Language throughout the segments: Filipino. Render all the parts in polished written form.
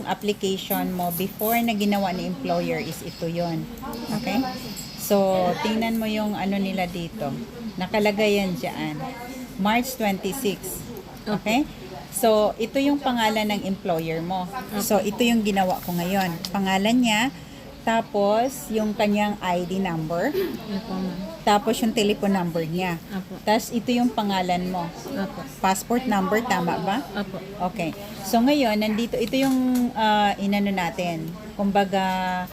yung application mo before na ginawa ni employer is ito yon. Okay? So, tingnan mo yung ano nila dito. Nakalagay yan dyan. March 26. Okay? So, ito yung pangalan ng employer mo. So, ito yung ginawa ko ngayon. Pangalan niya, tapos yung kanyang ID number, Opo, ma'am. tapos yung telephone number niya. Opo. Tapos ito yung pangalan mo. Opo. Passport number, tama ba? Opo. Okay. So ngayon, nandito, ito yung inano natin. Kumbaga,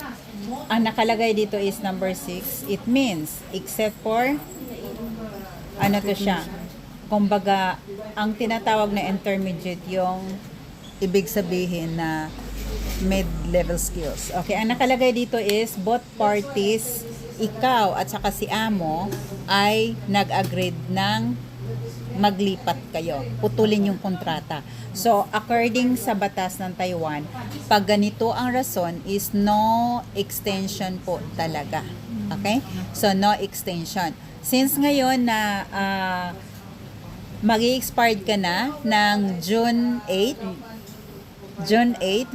ang nakalagay dito is number 6. It means, except for, ano to siya? Kumbaga, ang tinatawag na intermediate yung ibig sabihin na mid-level skills. Okay, ang nakalagay dito is both parties, ikaw at saka si amo, ay nag-agree ng maglipat kayo. Putulin yung kontrata. So, according sa batas ng Taiwan, pag ganito ang rason is no extension po talaga. Okay? So, no extension. Since ngayon na mag-i-expired ka na ng June 8,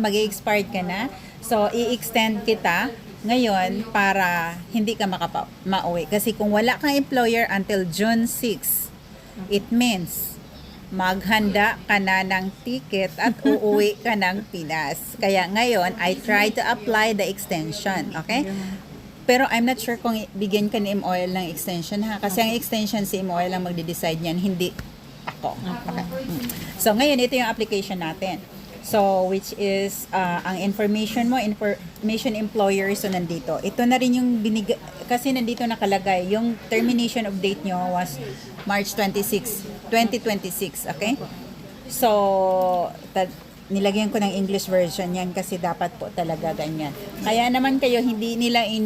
mag-i-expired ka na. So, i-extend kita ngayon para hindi ka mauwi. Kasi kung wala kang employer until June 6, it means maghanda ka na ng ticket at uuwi ka ng Pinas. Kaya ngayon, I try to apply the extension. Okay? Pero I'm not sure kung bigyan ka ni MOL ng extension ha. Kasi ang extension si MOL lang magde-decide niyan, hindi ako. Okay. So, ngayon, ito yung application natin. So, which is, ang information mo, information employer, so nandito. Ito na rin yung kasi nandito nakalagay, yung termination of date nyo was March 26, 2026, okay? So, nilagyan ko ng English version yan kasi dapat po talaga ganyan. Kaya naman kayo, hindi nila 2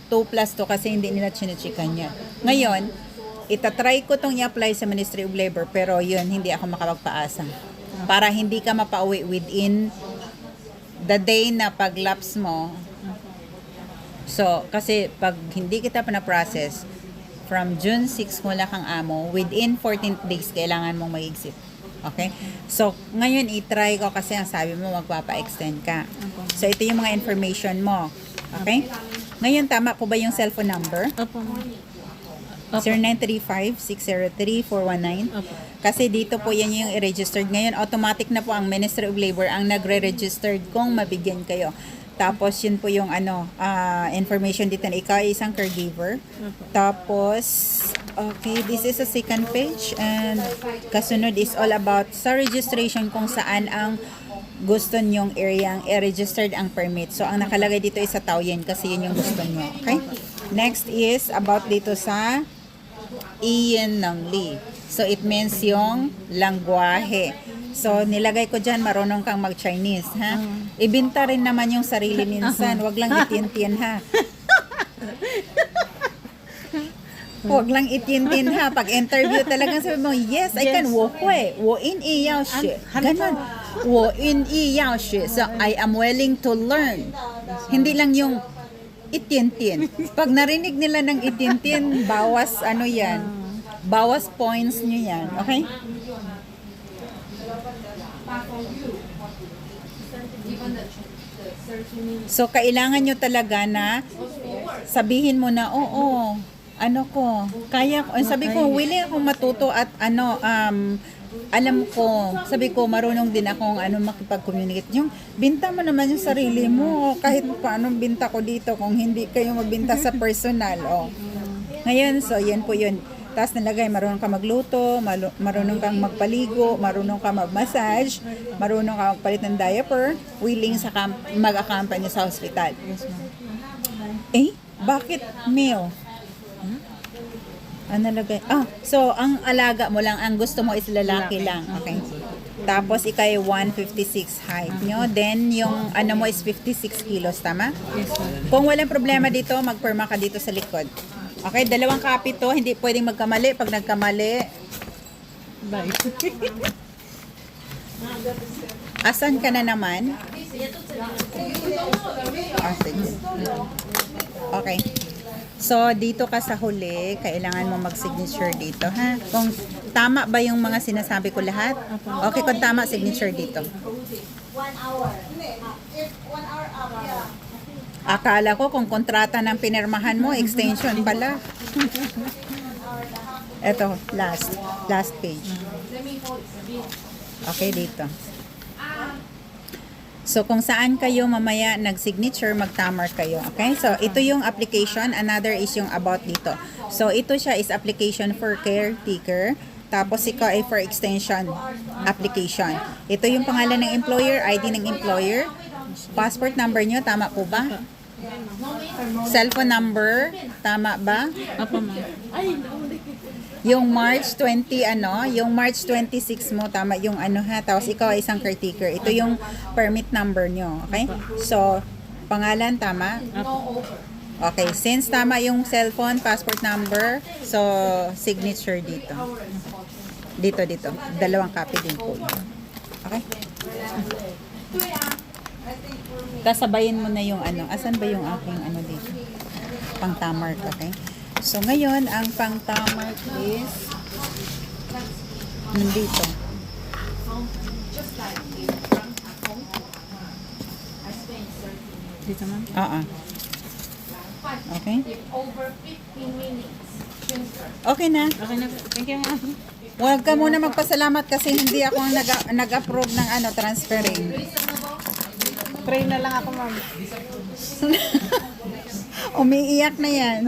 plus 2 kasi hindi nila chinichikan yan. Ngayon, itatry ko itong i-apply sa Ministry of Labor, pero yun, hindi ako makapagpaasa. Para hindi ka mapauwi within the day na pag-lapse mo. So, kasi pag hindi kita pa na-process, from June 6 kung wala kang amo, within 14 days, kailangan mong mag-exit. Okay? So, ngayon, i-try ko kasi ang sabi mo, magpapa-extend ka. So, ito yung mga information mo. Okay? Ngayon, tama po ba yung cellphone number? Opo. 0935-603-419. Opo. Kasi dito po yan yung i-registered. Ngayon, automatic na po ang Ministry of Labor ang nagre-registered kung mabigyan kayo. Tapos, yun po yung information dito na ikaw ay isang caregiver. Tapos, okay, this is a second page. And kasunod is all about sa registration kung saan ang gusto nyong area ang i-registered ang permit. So, ang nakalagay dito is sa Taoyuan kasi yun yung gusto nyo. Okay? Next is about dito sa Iyan ng Li. So, it means yung langwahe. So, nilagay ko dyan, marunong kang mag-Chinese, ha? Ibinta rin naman yung sarili minsan. Wag lang itin-tin, ha? Wag lang itin-tin, ha? Pag interview talagang sabi mo, yes, I can, 我会, 我愿意要学. Ganon. 我愿意要学. So, I am willing to learn. Hindi lang yung itin-tin. Pag narinig nila ng itin-tin, bawas ano yan. Bawas points nyo yan. Okay? So, kailangan nyo talaga na sabihin mo na, oo, ano ko, kaya ko. Sabi ko, willing akong matuto at alam ko, sabi ko, marunong din akong makipag-communicate. Yung binta mo naman yung sarili mo, kahit paano binta ko dito kung hindi kayo magbinta sa personal. Oh. Ngayon, so yan po yun. Tapos nilagay, marunong ka magluto, marunong kang magpaligo, marunong ka mag-massage, marunong ka magpalit ng diaper, willing sa mag-accompany sa hospital. Bakit meal? Ano nalagay? So ang alaga mo lang, ang gusto mo is lalaki lang. Okay. Tapos ikaw ay 156 height nyo. Then yung mo is 56 kilos, tama? Yes, ma'am. Kung walang problema dito, magperma ka dito sa likod. Okay, 2 copy to, hindi pwedeng magkamali. Pag nagkamali, Bye. asan ka na naman? Sige. Okay. So, dito ka sa huli, kailangan mo mag-signature dito, ha? Kung tama ba yung mga sinasabi ko lahat? Okay, kung tama, signature dito. 1 hour. If 1 hour up, yeah. Akala ko kung kontrata ng pinirmahan mo, extension pala. Eto, last page. Okay, dito. So, kung saan kayo mamaya nag-signature, mag-tamar kayo. Okay? So, ito yung application. Another is yung about dito. So, ito siya is application for caretaker. Tapos, ikaw ay for extension application. Ito yung pangalan ng employer, ID ng employer. Passport number nyo, tama po ba? Cellphone number, tama ba? Opo, ma'am. Yung March 20 yung March 26 mo tama yung ha, tapos ikaw ay isang caretaker. Ito yung permit number nyo, okay? So, pangalan tama? Okay, since tama yung cellphone, passport number, so signature dito. Dito. Dalawang copy din po. Okay? Tapos sabayin mo na yung asan ba yung aking dito? Pang-tamar, okay? So, ngayon, ang pang-tamar is nandito. Dito, ma'am. Oo. Okay? Over 15 minutes. Okay na. Okay na. Thank you, ma'am. Huwag ka muna magpasalamat kasi hindi ako ang nag-approve ng transferring. Pray na lang ako, ma'am. Umiiyak na yan.